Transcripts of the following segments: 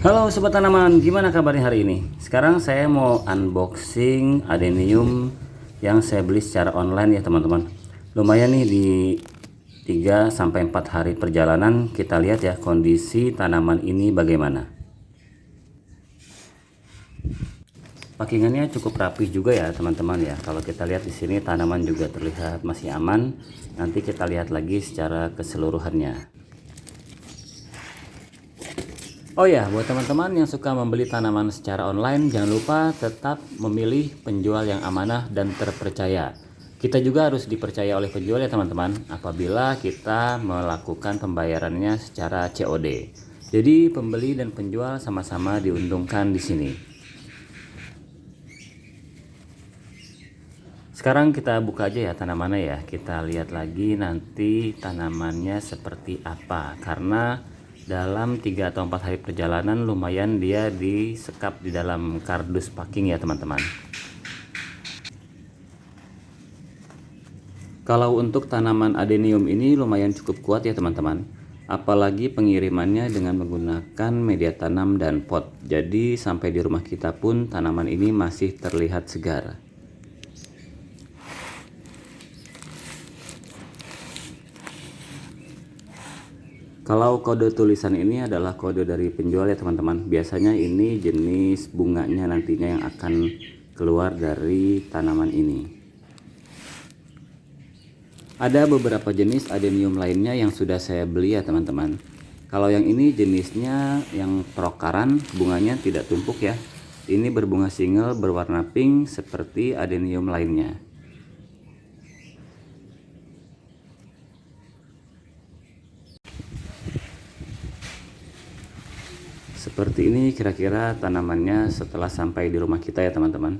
Halo sobat tanaman, gimana kabarnya hari ini? Sekarang saya mau unboxing adenium yang saya beli secara online ya teman-teman. Lumayan nih, di 3 sampai 4 hari perjalanan kita lihat ya kondisi tanaman ini bagaimana. Packingannya cukup rapi juga ya teman-teman ya. Kalau kita lihat di sini tanaman juga terlihat masih aman. Nanti kita lihat lagi secara keseluruhannya. Oh ya, buat teman-teman yang suka membeli tanaman secara online, jangan lupa tetap memilih penjual yang amanah dan terpercaya. Kita juga harus dipercaya oleh penjual ya teman-teman, apabila kita melakukan pembayarannya secara COD. Jadi pembeli dan penjual sama-sama diuntungkan di sini. Sekarang kita buka aja ya tanamannya ya. Kita lihat lagi nanti tanamannya seperti apa. Karena dalam 3 atau 4 hari perjalanan lumayan dia disekap di dalam kardus packing ya teman-teman. Kalau untuk tanaman adenium ini lumayan cukup kuat ya teman-teman. Apalagi pengirimannya dengan menggunakan media tanam dan pot. Jadi sampai di rumah kita pun tanaman ini masih terlihat segar. Kalau kode tulisan ini adalah kode dari penjual ya teman-teman. Biasanya ini jenis bunganya nantinya yang akan keluar dari tanaman ini. Ada beberapa jenis adenium lainnya yang sudah saya beli ya teman-teman. Kalau yang ini jenisnya yang trokaran, bunganya tidak tumpuk ya. Ini berbunga single berwarna pink seperti adenium lainnya. Seperti ini kira-kira tanamannya setelah sampai di rumah kita ya teman-teman.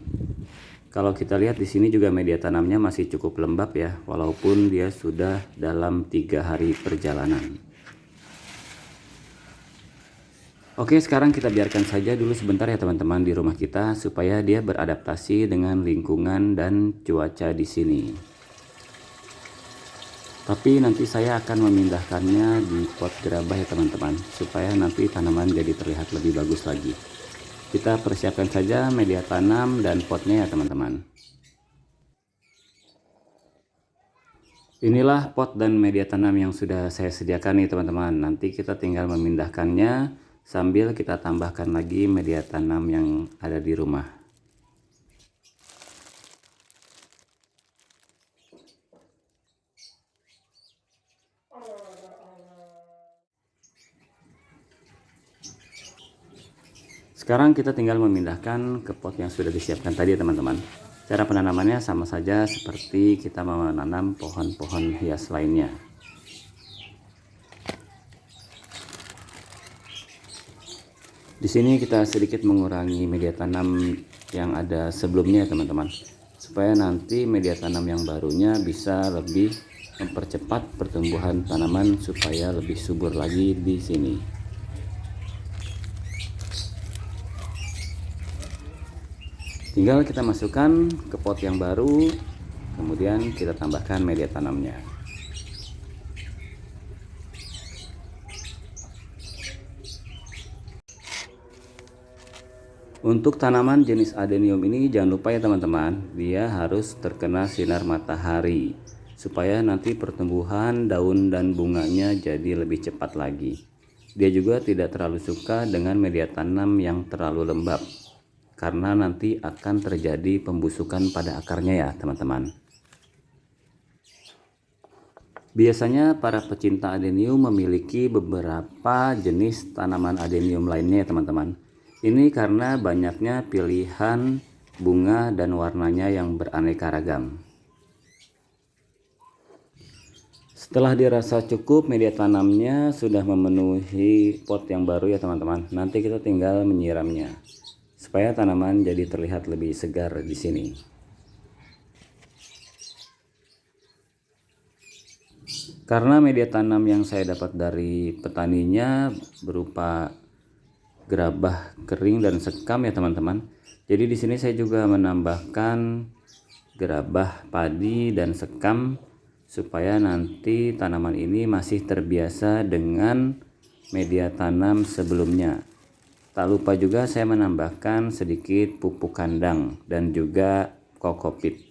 Kalau kita lihat di sini juga media tanamnya masih cukup lembab ya, walaupun dia sudah dalam 3 hari perjalanan. Oke, sekarang kita biarkan saja dulu sebentar ya teman-teman di rumah kita supaya dia beradaptasi dengan lingkungan dan cuaca di sini. Tapi nanti saya akan memindahkannya di pot gerabah ya teman-teman, supaya nanti tanaman jadi terlihat lebih bagus lagi. Kita persiapkan saja media tanam dan potnya ya teman-teman. Inilah pot dan media tanam yang sudah saya sediakan nih teman-teman. Nanti kita tinggal memindahkannya sambil kita tambahkan lagi media tanam yang ada di rumah. Sekarang kita tinggal memindahkan ke pot yang sudah disiapkan tadi ya teman-teman. Cara penanamannya sama saja seperti kita menanam pohon-pohon hias lainnya. Di sini kita sedikit mengurangi media tanam yang ada sebelumnya ya teman-teman, supaya nanti media tanam yang barunya bisa lebih mempercepat pertumbuhan tanaman supaya lebih subur lagi di sini. Tinggal kita masukkan ke pot yang baru, kemudian kita tambahkan media tanamnya. Untuk tanaman jenis adenium ini jangan lupa ya teman-teman, dia harus terkena sinar matahari supaya nanti pertumbuhan daun dan bunganya jadi lebih cepat lagi. Dia juga tidak terlalu suka dengan media tanam yang terlalu lembab, karena nanti akan terjadi pembusukan pada akarnya ya teman-teman. Biasanya para pecinta adenium memiliki beberapa jenis tanaman adenium lainnya ya teman-teman. Ini karena banyaknya pilihan bunga dan warnanya yang beraneka ragam. Setelah dirasa cukup media tanamnya sudah memenuhi pot yang baru ya teman-teman. Nanti kita tinggal menyiramnya supaya tanaman jadi terlihat lebih segar di sini. Karena media tanam yang saya dapat dari petaninya berupa gerabah kering dan sekam ya teman-teman. Jadi di sini saya juga menambahkan gerabah padi dan sekam supaya nanti tanaman ini masih terbiasa dengan media tanam sebelumnya. Tak lupa juga saya menambahkan sedikit pupuk kandang dan juga kokopit.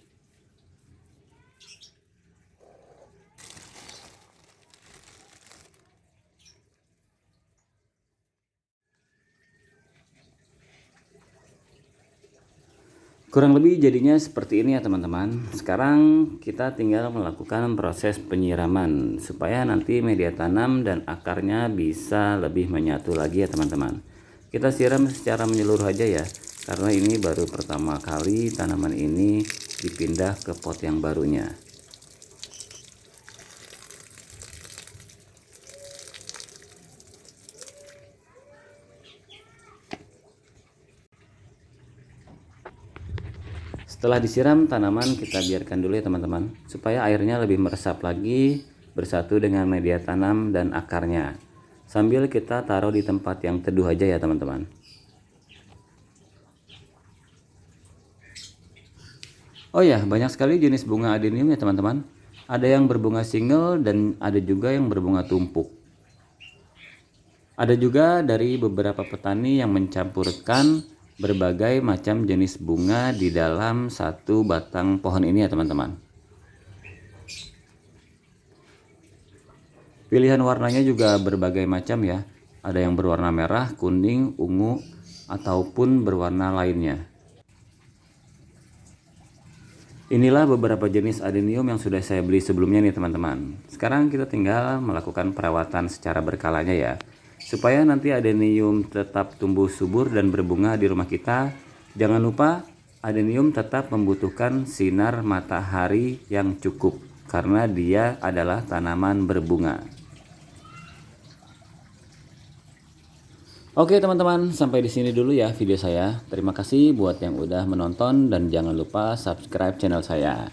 Kurang lebih jadinya seperti ini ya teman-teman. Sekarang kita tinggal melakukan proses penyiraman supaya nanti media tanam dan akarnya bisa lebih menyatu lagi ya teman-teman. Kita siram secara menyeluruh aja ya, karena ini baru pertama kali tanaman ini dipindah ke pot yang barunya. Setelah disiram tanaman, kita biarkan dulu ya teman-teman, supaya airnya lebih meresap lagi bersatu dengan media tanam dan akarnya. Sambil kita taruh di tempat yang teduh aja ya teman-teman. Oh ya, banyak sekali jenis bunga adenium ya teman-teman. Ada yang berbunga single dan ada juga yang berbunga tumpuk. Ada juga dari beberapa petani yang mencampurkan berbagai macam jenis bunga di dalam satu batang pohon ini ya teman-teman. Pilihan warnanya juga berbagai macam ya. Ada yang berwarna merah, kuning, ungu, ataupun berwarna lainnya. Inilah beberapa jenis adenium yang sudah saya beli sebelumnya nih teman-teman. Sekarang kita tinggal melakukan perawatan secara berkalanya ya. Supaya nanti adenium tetap tumbuh subur dan berbunga di rumah kita, jangan lupa adenium tetap membutuhkan sinar matahari yang cukup karena dia adalah tanaman berbunga. Oke teman-teman, sampai di sini dulu ya video saya. Terima kasih buat yang udah menonton dan jangan lupa subscribe channel saya.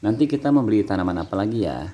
Nanti kita membeli tanaman apa lagi ya?